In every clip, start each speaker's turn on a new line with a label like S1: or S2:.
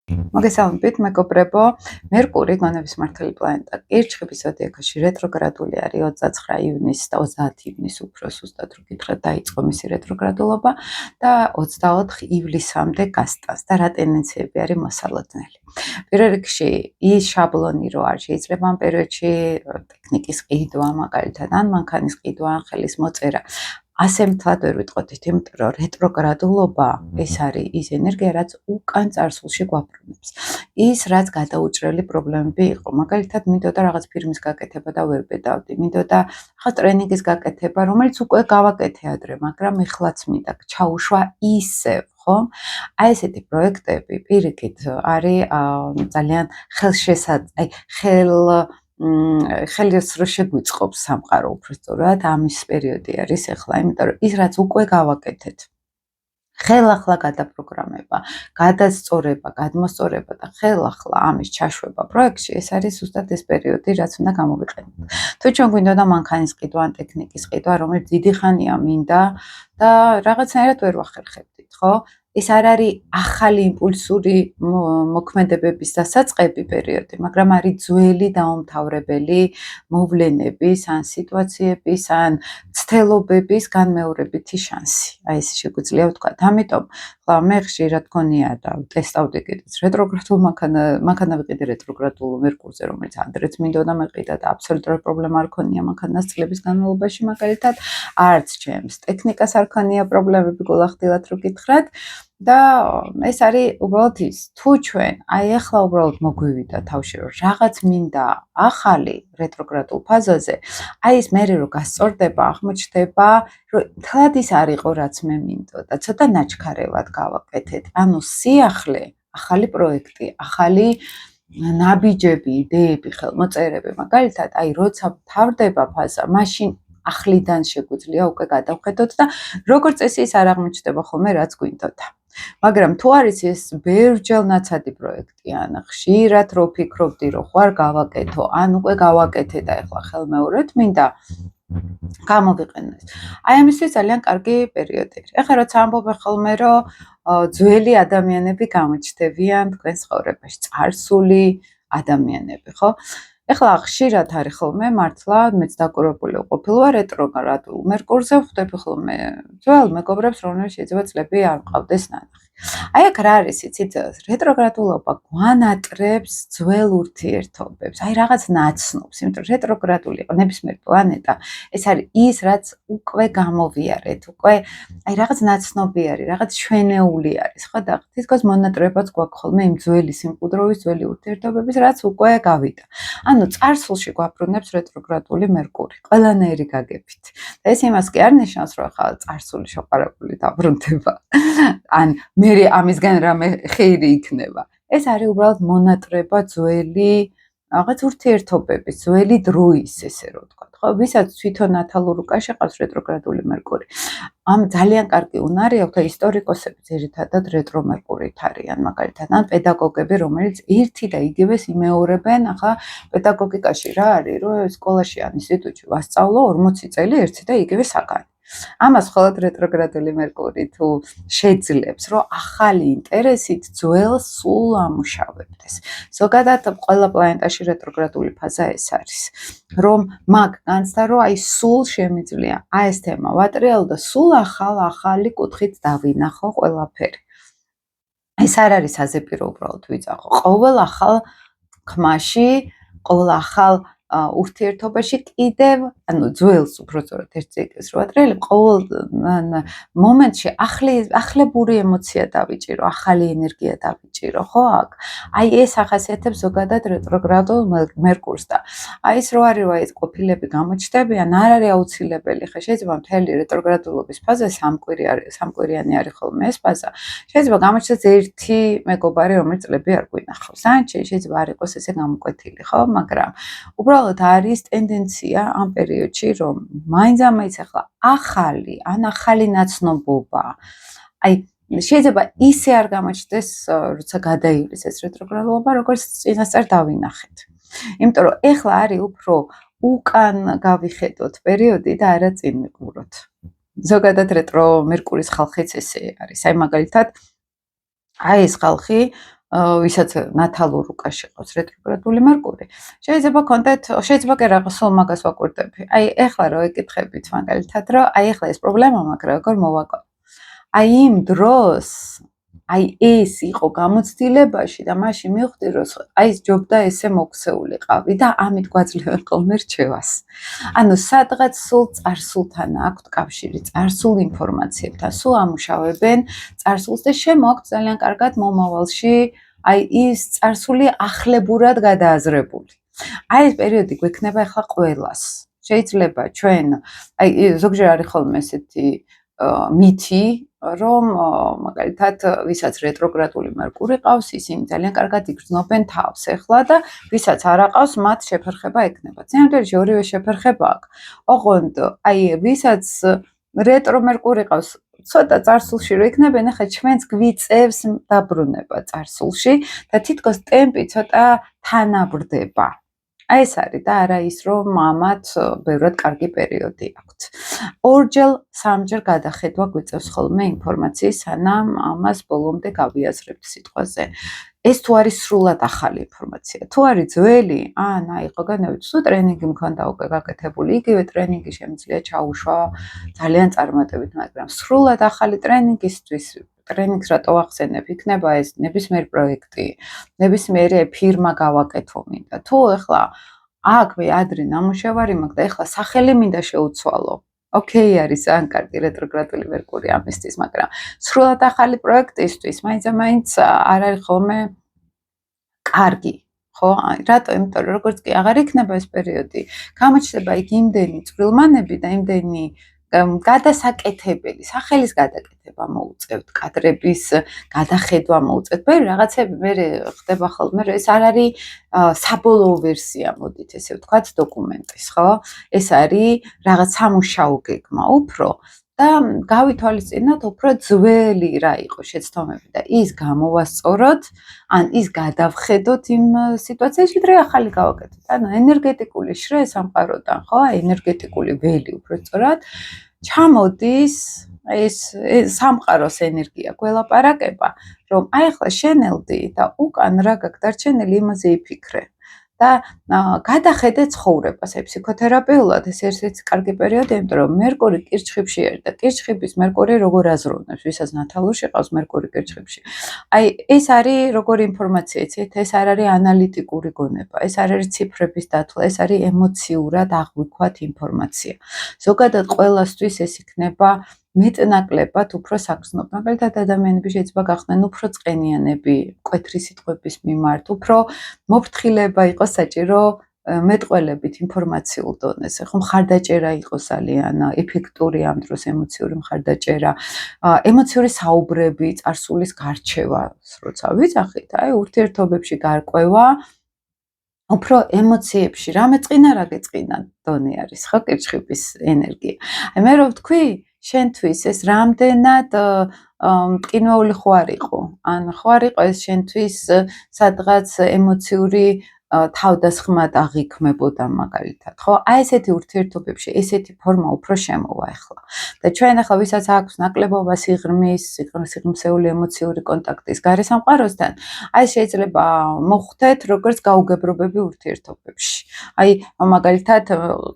S1: მოგესალმებით, მეგობრებო. მერკური, გონების მართალი პლანეტა, კირჩხიბის ზოდიაქოში რეტროგრადული არის 29 ივნისს და 30 ივნისს უფრო ზუსტად რო გითხრათ დაიწყო მისი რეტროგრადულობა და 24 ივლისამდე გასტანს და რა ტენდენციები არის მოსალოდნელი. პირველ რიგში ის შაბლონი რო არ შეიძლება ამ პერიოდში ტექნიკის ყიდვა, მაგალითად, ან მანქანის ყიდვა, ან ხელის მოწერა. ასე მთლად ვერ ვიტყოდით, იმიტომ რომ რეტროგრადულობა ეს არის ის ენერგია, რაც უკან წარსულში გვაბრუნებს. ის რაც გადაუჭრელი პრობლემები იყო. მაგალითად, მინდოდა რაღაც ფირმის გაკეთება და ვერ ბედავდი. მინდოდა რაღაც ტრენინგის გაკეთება, რომელიც უკვე გავაკეთე ადრე, მაგრამ ეხლაც მინდა ჩაუშვა ისევ, ხო? აი ესეთი პროექტები პირიქით არის ძალიან ხელს რო შეგვიწყობს სამყარო უბრალოდ ამის პერიოდი არის ახლა, იმიტომ რომ ის რაც უკვე გავაკეთეთ. ხელახლა გადაპროგრამება, გადასწორება, გადმოსწორება და ხელახლა ამის ჩაშვება პროექტში, ეს არის ზუსტად ეს პერიოდი, რაც უნდა გამოვიყენოთ. თუ ჩვენ გვინდოდა მანქანის ყიდვა ან ტექნიკის ყიდვა, რომელიც დიდი ხანია მინდა და რაღაცნაირად ვერ ვახერხებდით, ხო? ეს არ არის ახალი იმპულსური მოქმედებების დასაწყები პერიოდი, მაგრამ არის ძველი დაუმთავრებელი მოვლენების, ან სიტუაციების, ან ცდელობების განმეორებითი შანსი. აი ეს შეგვიძლია ვთქვათ. ამიტომ მე ხშირად გქონია და ტესტავდი კიდეც რეტროგრადულ მანქანა ვიყიდე რეტროგრადულ მერკურზე, რომელიც ადრეც მინდოდა მეყიდა და აბსოლუტურად პრობლემა არ ქონია მანქანას წლების განმავლობაში, მაგალითად, არც ჩემს ტექნიკას არ ქონია პრობლემები გულახდილად რო გითხრათ. და ეს არის უბრალოდ ის, თუ ჩვენ აი ახლა უბრალოდ მოგვივიდა თავში, რომ რაღაც მინდა ახალი რეტროგრადულ ფაზაზე, აი ეს მერე რო გასწორდება, აღმოჩნდება, რომ თლად ის არ იყო, რაც მე მინდოდა, ცოტა ნაჩქარევად გავაკეთეთ. ანუ სიახლე, ახალი პროექტი, ახალი ნაბიჯები, იდეები, ხელმოწერები, მაგალითად, აი როცა თავდება ფაზა, მაშინ ახლიდან შეგვიძლია უკვე გადავხედოთ და როგორც წესი ის არ აღმოჩნდება ხოლმე, რაც გვინდოდა. მაგრამ თუ არის ეს ბევრჯერ ნაცადი პროექტი, ან ხშირად რო ფიქრობდი, რომ ხوار გავაკეთო, ან უკვე გავაკეთე და ეხლა ხელმეორედ მინდა გამოვიყენო ეს. აი ამისთვის ძალიან კარგი პერიოდი. ეხლა როცა ამბობ ხოლმე, რომ ძველი ადამიანები გამოჩნდებიან თქვენ ცხოვრებაში, წარსული ადამიანები, ხო? ეხლა ხშირად არის ხოლმე მართლა მეც დაკურებული ყოფილვარ რეტროგრადულ მერკურზე, ვხვდები ხოლმე ძველ მეგობრებს, რომლებიც შეიძლება წლები არ მყავდეს ნანახი. აი აქ რა არის, იცით, რეტროგრადულობა გვანატრებს ძველ ურთიერთობებს, აი რაღაც ნაცნობს, იმიტომ რომ რეტროგრადული იყო ნებისმიერ პლანეტა, ეს არის ის, რაც უკვე გამოვიარეთ, უკვე აი რაღაც ნაცნობი არის, რაღაც ჩვენეული არის, ხო და თითქოს მონატრებაც გვაქვს ხოლმე იმ ძველი სიმყუდროვის, ძველი ურთიერთობების, რაც უკვე გავიდა. ანუ წარსულში გვაბრუნებს რეტროგრადული მერკური, ყველანაირი გაგებით. და ეს იმას კი არ ნიშნავს, რომ ახლა წარსული შეყარებული დაბრუნდება. ან მე ამისგან რამე ხეირი იქნება. ეს არის უბრალოდ მონატრება ძველი რაღაც ურთიერთობების, ძველი დროის, ესე რომ ვთქვათ, ხო? ვისაც თვითონ ნათალურ უკაში ყავს რეტროგრადული მერკური. ამ ძალიან კარგი უნარი აქვს და ისტორიკოსები ძირითადად რეტრო მერკურით არიან, მაგალითად, ან პედაგოგები, რომელიც ერთი და იგივეს იმეორებენ, ახლა პედაგოგიკაში რა არის, რომ სკოლაში ან ინსტიტუტში ვასწავლო 40 წელი ერთი და იგივე საგანი. ამას მხოლოდ რეტროგრადული მერკური თუ შეძლებს, რომ ახალი ინტერესით ძველს სულ ამუშავებდეს. ზოგადად ყველა პლანეტაში რეტროგრადული ფაზა ეს არის, რომ მაგ განცდა, რომ აი სულ შემიძლია აი ეს თემა ვატრიალო და სულ ახალი კუთხით დავინახო ყველაფერი. ეს არ არის საზეპირო უბრალოდ ვიძახო. ყოველ ახალ ხმაში, ყოველ ახალ ურთიერთობაში კიდევ, ანუ ძველს უბრალოდ ერთ წიგნს რო ვატრიალებ, ყოველ მომენტში ახლებური ემოცია დავიჭირო, ახალი ენერგია დავიჭირო, ხო აქ? აი ეს ახასიათებს ზოგადად რეტროგრადულ მერკურს და აი ეს რო არის, რომ ეს ყოფილები გამოჩნდებიან, არ არის აუცილებელი, ხა შეიძლება მთელი რეტროგრადულობის ფაზა სამკვირიანი არის ხოლმე ეს ფაზა. შეიძლება გამოჩნდეს ერთი მეგობარი, რომელიც წლები არ გვინახავს. შეიძლება არ იყოს ესე გამოკვეთილი, ხო? მაგრამ უბრალოდ არის ტენდენცია ამ პერიოდში, რომ მაინც ახლა ახალი ნაცნობობა. აი შეიძლება ისე არ გამოჩნდეს, როცა გადაივლის ეს რეტროგრადულობა, როგორც წინასწარ დავინახეთ. იმიტომ რომ ეხლა არის უფრო უკან გავიხედოთ პერიოდი და არა წინ მიყუროთ. ზოგადად რეტრო მერკურის ხალხიც ესე არის. აი მაგალითად, აი ეს ხალხი ვისაც ნათალურ უკაში ყავს რეტროგრადული მერკური, შეიძლება კი რაღაც სულ მაგას ვაკვირდები. აი ეხლა რო ეკითხებით მაგალითად, რომ აი ეხლა ეს პრობლემა მაქვს, როგორ მოვაკო. აი იმ დროს აი ეს იყო გამოცდილებაში და მაშინ მივხვდი რომ აი ჯობდა ესე მოქცეულიყავი და ამით გვაძლევენ ხოლმე რჩევას. ანუ სადღაც სულ წარსულთან აქვთ კავშირი, წარსულ ინფორმაციებთან, სულ ამუშავებენ წარსულს და შემოაქვთ ძალიან კარგად მომავალში აი ის წარსული ახლებურად გადააზრებული. აი ეს პერიოდი გვექნება ახლა ყველას. შეიძლება ჩვენ აი ზოგჯერ არის ხოლმე ესეთი მითი რომ მაგალითად ვისაც რეტროგრადული მერკური ყავს, ისინი ძალიან კარგად იგრძნობენ თავს ახლა და ვისაც არ აყავს, მათ შეფერხება ექნება. ზემდერში ორივე შეფერხება აქვს. ოღონდ აი ვისაც რეტრო მერკური ყავს, ცოტა წარსულში რო იქნებენ, ახლა ჩვენს გვიწევს დაბრუნება წარსულში და თითქოს ტემპი ცოტა თანაბრდება. აი ეს არის და არა ის რომ ამათ ბევრად კარგი პერიოდი აქვთ. ორჯერ, სამჯერ გადახედვა გვიწევს ხოლმე ინფორმაციის, სანამ ამას ბოლომდე გავიაზრებთ სიტყვაზე. ეს თუ არის სრულად ახალი ინფორმაცია, თუ არის ძველი, აი ყოგანებით, თუ ტრენინგი მქონდა უკვე გაკეთებული, იგივე ტრენინგი შემიძლია ჩაუშვა ძალიან წარმატებით, მაგრამ სრულად ახალი ტრენინგისთვის ტრენინგს რატო ვახსენებ? იქნება ეს ნებისმიერ პროექტი, ნებისმიერი ფირმა გავაკეთო მინდა. თუ ეხლა აქვე ადრე ნამუშევარი მაქვს და ეხლა სახელი მინდა შეუცვალო. ოკეი არის ძალიან კარგი რეტროგრადული მერკური ამისთვის, მაგრამ სრულად ახალი პროექტისთვის მაინც არ არის ხოლმე კარგი. ხო? რატო? იმიტომ რომ როგორც კი აღარ იქნება ეს პერიოდი, გამოჩნდება იქ იმდენი წვრილმანები და იმდენი გადასაკეთებელი, სახელის გადაკეთება მოუწევთ, კადრების გადახედვა მოუწევთ. მე რაღაცები მე ხდება ხოლმე, რომ ეს არ არის საბოლოო ვერსია, მოდით ესე ვთქვათ, დოკუმენტის, ხო? ეს არის რაღაც სამუშაო გეგმა უფრო და გავითვალისწინოთ უფრო ძველი რა იყო შეცდომები და ის გამოვასწოროთ, ან ის გადავხედოთ იმ სიტუაციაში, რომ ახალი გავაკეთოთ. ანუ ენერგეტიკული შრე სამყაროდან, ხო? ენერგეტიკული ველი უფრო სწორად ჩამოდის ეს სამყაროს ენერგია გველაპარაკება, რომ აი ახლა შენელდი და უკან რა გაქვს დარჩენილი, იმაზე იფიქრე. და გადახედე ცხოვრებას, აი ფსიქოთერაპიულად ეს ერთ-ერთი კარგი პერიოდი, იმიტომ რომ მერკური კირჩხიბში არის და კირჩხიბის მერკური როგორ აზროვნებს, ვისაც ნათალურში ყავს მერკური კირჩხიბში. აი ეს არის როგორი ინფორმაცია იცით, ეს არ არის ანალიტიკური გონება, ეს არ არის ციფრების დათვლა, ეს არის ემოციურად აღვიქვათ ინფორმაცია. ზოგადად ყველასთვის ეს იქნება მეტნაკლებად უფრო საგრძნობ. მაგალითად ადამიანები შეიძლება გახდნენ უფრო წყენიანები მკვეთრი სიტყვების მიმართ, უფრო მოფრთხილება იყოს საჭირო მეტყველებით ინფორმაციულ დონეზე. ხო მხარდაჭერა იყოს ძალიან ეფექტური ამ დროს ემოციური მხარდაჭერა, ემოციური საუბრები, წარსულის გარჩევას, როცა ვიძახით, აი ურთიერთობებში გარკვევა უფრო ემოციებში, რამე წყინა რა გეწყინა დონე არის, ხო კირჩხიბის ენერგია. აი მე რო ვთქვი, შენთვის ეს რამდენად მტკინვეული ხო არ იყო? ან ხო არ იყო ეს შენთვის სადღაც ემოციური თავდასხმად აღიქმებოდა მაგალითად, ხო? აი ესეთი ურთიერთობებში ესეთი ფორმა უფრო შემოვა ახლა. და ჩვენ ახლა ვისაც აქვს ნაკლებობა სიღრმისეული ემოციური კონტაქტის გარე სამყაროსთან, აი შეიძლება მოხვდეთ როგორც გაუგებრობები ურთიერთობებში. აი მაგალითად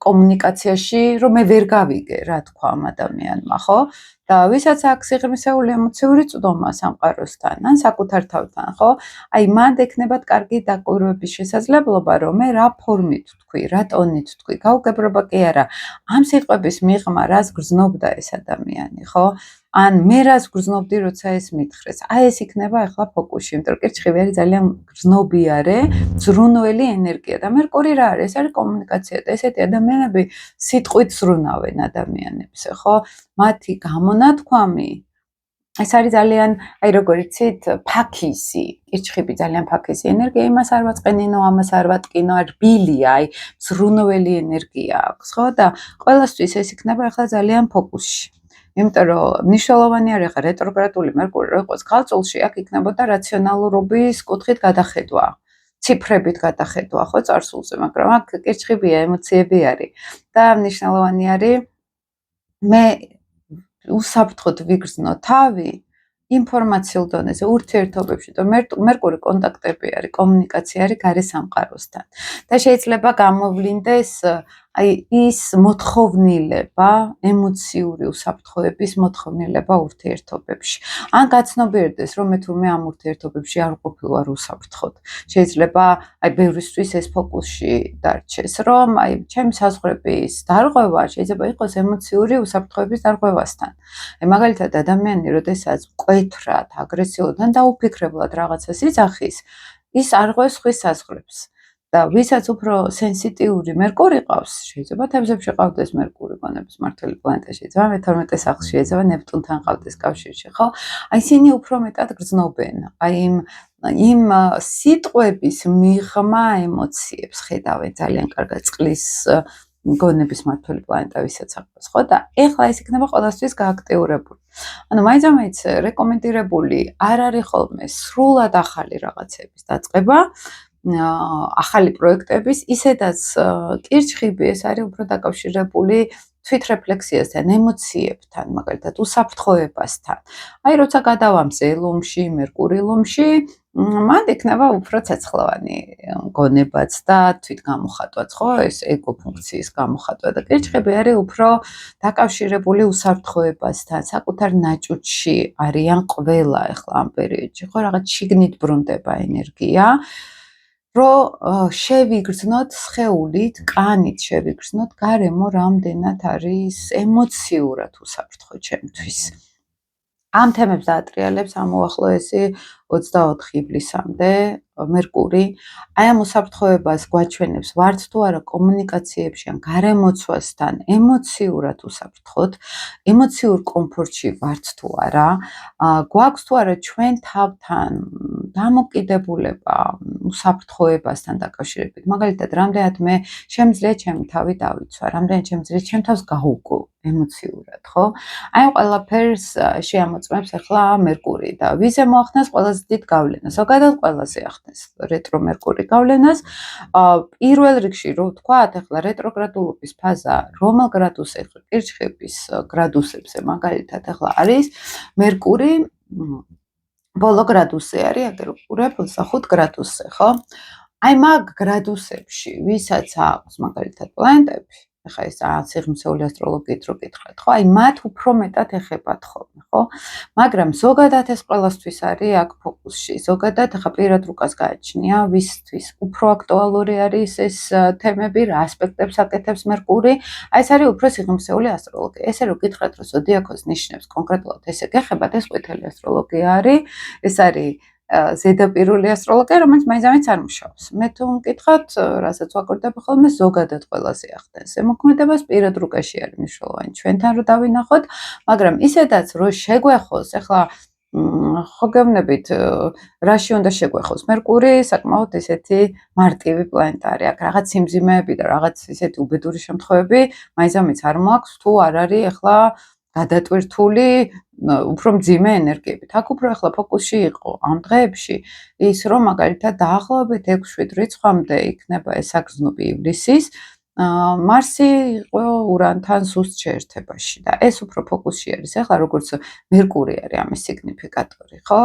S1: კომუნიკაციაში რომ მე ვერ გავიგე რა თქვა ამ ადამიანმა, ხო? და ვისაც აქვს სიღრმისეული ემოციური წვდომა სამყაროსთან, ან საკუთარ თავთან, ხო? აი მანდ ექნებათ კარგი დაკვირვების შესაძლებლობა, რომ მე რა ფორმით ვთქვი, რა ტონით ვთქვი, გაუგებრობა კი არა, ამ სიტყვების მიღმა რას გრძნობდა ეს ადამიანი, ხო? ან მე რას გრძნობდი, როცა ეს მითხრეს. აი ეს იქნება ახლა ფოკუსში, იმიტომ რომ კირჩხიბი არის ძალიან გრძნობიარე, ზრუნველი ენერგია და მერკური რა არის? ეს არის კომუნიკაცია და ესეთი ადამიანები სიტყვით ზრუნავენ ადამიანებს, ხო? მათი გამონათქვამი ეს არის ძალიან, აი როგორ იცით, ფაქისი, კირჩხიბი ძალიან ფაქისი ენერგია, იმას არ ვაწყენინო, ამას არ ვატკინო, რბილია, აი ზრუნველი ენერგია აქვს, ხო? და ყველასთვის ეს იქნება ახლა ძალიან ფოკუსში. იმიტომ რომ მნიშვნელოვანი არის ახლა რეტროგრადული მერკური რო იყოს ქალწულში, აქ იქნებოდა რაციონალურობის კუთხით გადახედვა, ციფრებით გადახედვა, ხო, წარსულზე, მაგრამ აქ კირჩხიბია, ემოციები არის. და მნიშვნელოვანი არის მე უსაფრთხოდ ვიგრძნო თავი ინფორმაციულ დონეზე, ურთიერთობებში და მერკური კონტაქტები არის, კომუნიკაცია არის გარე სამყაროსთან. და შეიძლება გამოვლინდეს აი ის მოთხოვნილება, ემოციური უსაფრთხოების მოთხოვნილება ურთიერთობებში. ან გაცნობიერდეს, რომ მე თურმე ამ ურთიერთობებში არ ყოფილვარ უსაფრთხოდ. შეიძლება აი ბევრისთვის ეს ფოკუსში დარჩეს, რომ აი ჩემი საზღვრების დარღვევა შეიძლება იყოს ემოციური უსაფრთხოების დარღვევასთან. აი მაგალითად ადამიანი, როდესაც მკვეთრად, აგრესიულად ან დაუფიქრებლად რაღაცას იძახის, ის არ ღვევს სხვის საზღვრებს. და ვისაც უფრო სენსიტიური მერკური ყავს, შეიძლება თევზებში ყავდეს მერკური გონების მმართველი პლანეტა, შეიძლება მე-12 სახლში, შეიძლება ნეპტუნთან ყავდეს კავშირში, ხო? აი ისინი უფრო მეტად გრძნობენ. აი იმ სიტყვების მიღმა ემოციებს ხედავენ ძალიან კარგად წყლის გონების მმართველი პლანეტა ვისაც აქვს, ხო? და ეხლა ეს იქნება ყველასთვის გააქტიურებული. ანუ მაინც რეკომენდირებული არ არის ხოლმე სრულად ახალი რაღაცების დაწყება, ახალი პროექტების, ისედაც კირჩხიბი ეს არის უფრო დაკავშირებული თვითრეფლექსიასთან, ემოციებთან, მაგალითად უსაფრთხოებასთან. აი როცა გადავამზე ლომში, მერკური ლომში, მანდ იქნება უფრო ცეცხლოვანი გონებაც და თვითგამოხატვაც, ხო, ეს ეგო ფუნქციის გამოხატვა და კირჩხიბი არის უფრო დაკავშირებული უსაფრთხოებასთან, საკუთარ ნაჭუჭში არიან ყველა ახლა ამ პერიოდში, ხო, რაღაც შიგნით ბრუნდება ენერგია. რომ შევიგრძნოთ სხეულით, კანით შევიგრძნოთ, გარემო რამდენად არის ემოციურად უსაფრთხო ჩემთვის. ამ თემებს დაატრიალებს ამ უახლოესი 24 ივლისამდე მერკური. აი ამ უსაფრთხოებას გვაჩვენებს ვართ თუ არა კომუნიკაციებში ან გარემოცვასთან ემოციურად უსაფრთხოდ, ემოციურ კომფორტში ვართ თუ არა, გვაქვს თუ არა ჩვენ თავთან დამოკიდებულება უსაფრთხოებასთან დაკავშირებით. მაგალითად, რამდენად მე შემიძლია ჩემი თავი დავიცვა, რამდენად შემიძლია ჩემ თავს გავუგო ემოციურად, ხო? აი ამ ყველაფერს შეამოწმებს ახლა მერკური და ვიზე მოახდენს ყველაზე დიდ გავლენას, ზოგადად ყველაზე ახდენს რეტრო მერკური გავლენას. პირველ რიგში რო ვთქვათ, ახლა რეტროგრადულობის ფაზა რომელ გრადუსზე, კირჩხიბის გრადუსებზე მაგალითად ახლა არის მერკური ბოლო გრადუსზე არის, აგერ უყურებ 25 გრადუსზე, ხო? აი მაგ გრადუსებში, ვისაც აქვს მაგალითად პლანეტები, ახლა ეს სიღრმისეული ასტროლოგიით რო გითხრათ, ხო? აი მათ უფრო მეტად ეხებათ ხოლმე, ხო? მაგრამ ზოგადად ეს ყველასთვის არის აქ ფოკუსში. ზოგადად ახლა პირად რუკას გააჩნია, ვისთვის უფრო აქტუალური არის ეს თემები, რა ასპექტებს აკეთებს მერკური. აი ეს არის უფრო სიღრმისეული ასტროლოგია. ესე რო გითხრათ, რომ ზოდიაქოს ნიშნებს კონკრეტულად ესე გეხებათ, ეს ყვითელი ასტროლოგია არის. ეს არის ზედაპირული ასტროლოგია, რომელიც მაინც არ მუშაობს. მე თუ მკითხავთ, რასაც ვაკორდები ხოლმე, ზოგადად ყველაზე ახდენს ზემოქმედებას, პირად რუკაში არის მნიშვნელოვანი ჩვენთან რო დავინახოთ, მაგრამ ისედაც რო შეგვეხოს, ახლა ხო გეუბნებით, რაში უნდა შეგვეხოს? მერკური საკმაოდ ესეთი მარტივი პლანეტა არის. აქ რაღაც სიმძიმეები და რაღაც ისეთი უბედური შემთხვევები მაინც არ მოაქვს, თუ არ არის ახლა გადატვირთული უფრო მძიმე ენერგიებით. აქ უფრო ახლა ფოკუსში იყო ამ დღეებში ის, რომ მაგალითად დაახლოებით 6-7 რიცხვამდე იქნება ეს საგრძნობი ივლისის, მარსი იყო ურანთან სუსტ შეერთებაში და ეს უფრო ფოკუსში არის. ახლა როგორც მერკური არის ამის სიგნიფიკატორი, ხო?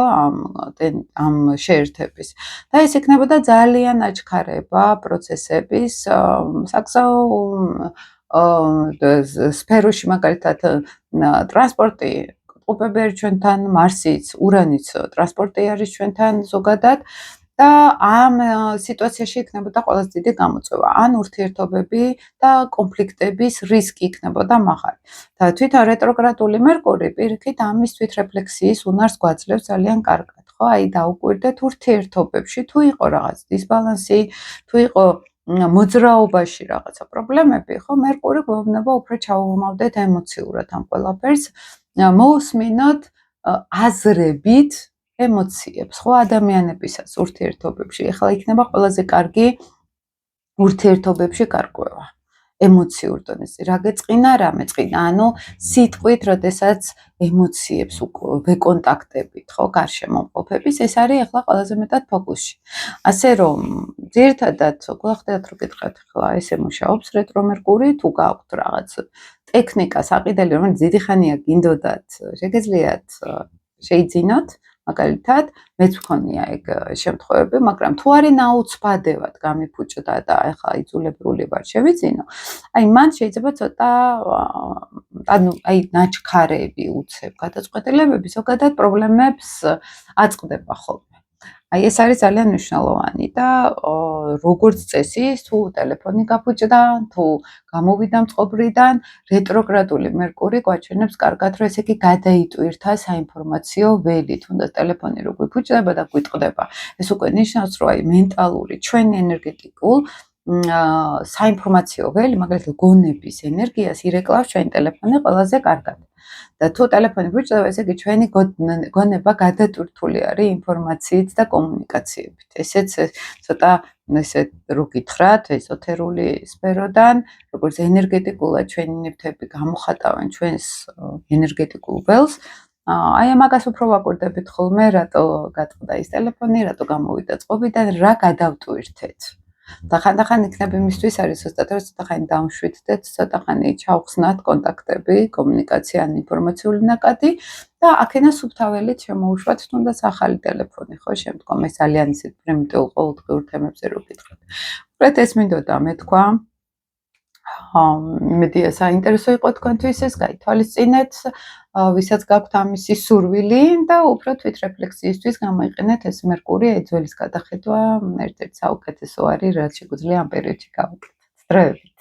S1: ამ შეერთების. და ეს იქნებოდა ძალიან აჩქარება პროცესების საგზაო სფეროში მაგალითად ტრანსპორტი, ყופები არის ჩვენთან, მარსიც, ურანიც ტრანსპორტი არის ჩვენთან ზოგადად და ამ სიტუაციაში იქნებოდა ყველაზე დიდი გამოწვევა. ან ურთიერთობები და კონფლიქტების რისკი იქნებოდა მაღალი. და თვითონ რეტროგრადული მერკური პირიქით ამის თვითრეფლექსიის უნარს გვაძლევს ძალიან კარგად, ხო? აი დაუკვირდეთ ურთიერთობებში, თუ იყო რაღაც დისბალანსი, თუ იყო მოძრაობაში რაღაცა პრობლემები, ხო, მერკური გვეუბნება უფრო ჩაუღმავდეთ ემოციურად ამ ყველაფერს, მოусმინოთ აზრებით ემოციებს, ხო, ადამიანებისაც ურთიერთობებში. ახლა იქნება ყველაზე კარგი ურთიერთობებში გარკვევა. ემოციურ დონეზე რა გეწყინა, რა მეწყინა, ანუ სიტყვით, როდესაც ემოციებს ვეკონტაქტებით, ხო, გარშემო მყოფების, ეს არის ახლა ყველაზე მეტად ფოკუსში. ასე რომ ძირითადად გახლავთ რომ გითხრათ, ახლა ესე მუშაობს რეტრო მერკური, თუ გაქვთ რაღაც ტექნიკა, საყიდელი, რომელიც დიდი ხანია გინდოდათ, შეგეძლიათ შეიძინოთ, მაგალითად, მეც მქონია ეგ შემთხვევები, მაგრამ თუ არის ნაუცბადევად გამიფუჭდა და ეხლა იძულებული ვარ შევიძინო, აი მან შეიძლება ცოტა ნაჩქარები უცებ გადაწყვეტილებები ზოგადად პრობლემებს აწყდება ხოლმე. აი ეს არის ძალიან მნიშვნელოვანი და როგორც წესი, თუ ტელეფონი გაფუჭდა, თუ გამოვიდა მწყობრიდან, რეტროგრადული მერკური გვაჩვენებს კარგად, რომ ესე იგი გადაიტვირთა საინფორმაციო ველი, თუნდაც ტელეფონი რო გვიფუჭდება და გვიტყდება. ეს უკვე ნიშნავს, რომ აი მენტალური, ჩვენი ენერგეტიკულ საინფორმაციო ველი, მაგალითად გონების ენერგიას ირეკლავს ჩვენი ტელეფონი ყველაზე კარგად. და თუ ტელეფონი გვიჭდება, ესე იგი ჩვენი გონება გადატვირთული არის ინფორმაციით და კომუნიკაციებით. ესეც ცოტა ესე რო გითხრათ, ეზოთერული სფეროდან, როგორც ენერგეტიკულად ჩვენი ნივთები გამოხატავენ ჩვენს ენერგეტიკულ ველს. აი ამას უფრო ვაკვირდებით ხოლმე, რატო გატყდა ის ტელეფონი, რატო გამოვიდა წყობიდან, რა გადავტვირთეთ. და ხანდახან იქნება იმისთვის არის ზუსტად რომ ცოტა ხანი დავმშვიდდეთ, ცოტა ხანი ჩავხსნათ კონტაქტები, კომუნიკაცია ან ინფორმაციული ნაკადი და აქედან სუფთაველით შემოუშვათ თუნდაც ახალი ტელეფონი, ხო, შემდგომ ეს ძალიან ისეთ პრიმიტიულ ყოველდღიურ თემებზე რო გითხრათ. უბრალოდ ეს მინდოდა მეთქვა. იმედი საინტერესო იყო თქვენთვის ეს, გაითვალისწინეთ, ვისაც გაქვთ ამისი სურვილი და უფრო თვითრეფლექსიისთვის გამოიყენეთ ეს მერკური, ძველის გადახედვა ერთ-ერთი საუკეთესო არის, რაც შეგვიძლია ამ პერიოდში გავაკეთოთ. დროებით.